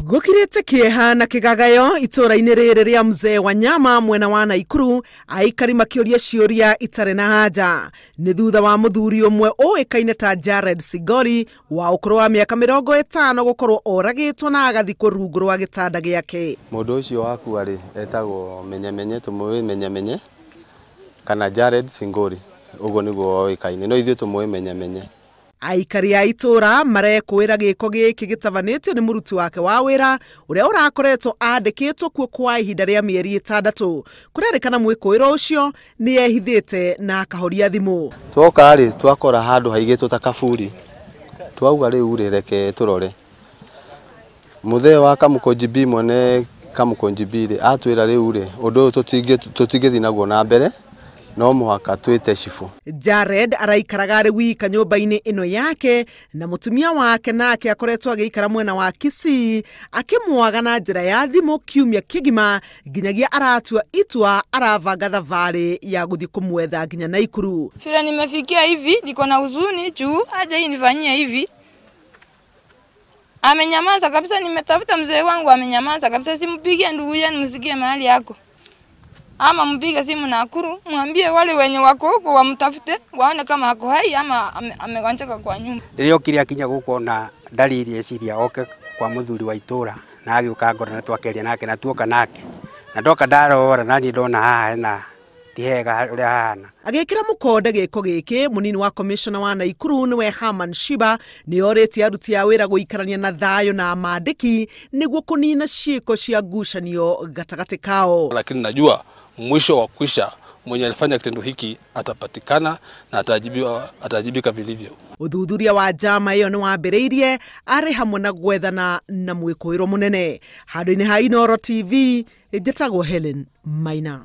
Gukirite kieha na kigagayo itura-ini riri ria Mzee Wanyama mwena wa Nakuru, Aikari makioria ciuria itare na haja. Ni thutha wa muthuri umwe oekaine ta Jared Sigori wa ukuru wa miaka 50 gukorwo oragitwo na agathikwo rungu rwa gitanda giake. Mundu ucio waku ari etagwo menye tumuwe menye kana Jared Sigori ugo niguo oekaine no ithuĩ tumuwe menye. Aikari ya itura marekwira giko giki gitavanitio ni muruti wake wa wira uria urakoretwo andikitwo kuo kwa ihinda ria mieri 6 kurerikana mwikoiro ucio ni ehithite na akahoria thimu. Twoka ari twakora handu haigitwo ta kaburi twauga riu reke turore muthee wa kamukonjibi mwene kamukonjibire atwira riu ri undu tutingithi naguo na mbere no muhaka twite cifu. Jared araikaraga ari wika nyumba-ini ino yake na mutumia wake nake akoretwo agikara mwena wa Kisii akimwaga na njira ya thimu kiumia kigima nginyagia aratua itua aravanga thavari ya guthi kumwetha nginya Nakuru. Fira nimefikia hivi niko na huzuni juu aje inifanyia hivi. Amenyamaza kabisa, nimetafuta mzee wangu amenyamaza kabisa, simpigie ndugu yenu msikie mahali yako. Ama mpige simu Nakuru, mwambie wale wenye wako huko wamtafute waone kama ako hai ama amegonjeka kwa nyumba. Ndio kiria kinya guko na dalili esiria oke kwa muthuri wa itura na agiuka ngora na twakeria nake na tuoka nake na ndoka ndarora nani ndona haha na tihega uria hana agekira mukonde giko giki munini wa commissioner wa Nakuru niwe Haman Shiba ni oreti aruti ya wira guikarania na thayo na amandiki niguo kunina ciiko cia ngucanio gatagati kao. Lakini najua mwisho wa kwisha mwenye alifanya kitendo hiki atapatikana na atajibika vilivyo. Uthuthuria wa jama iyo ni wambiriirie ari hamwe na gwethana na mwikoiro munene. Handu-ini ha Inooro TV, njĩtagwo Helen Maina.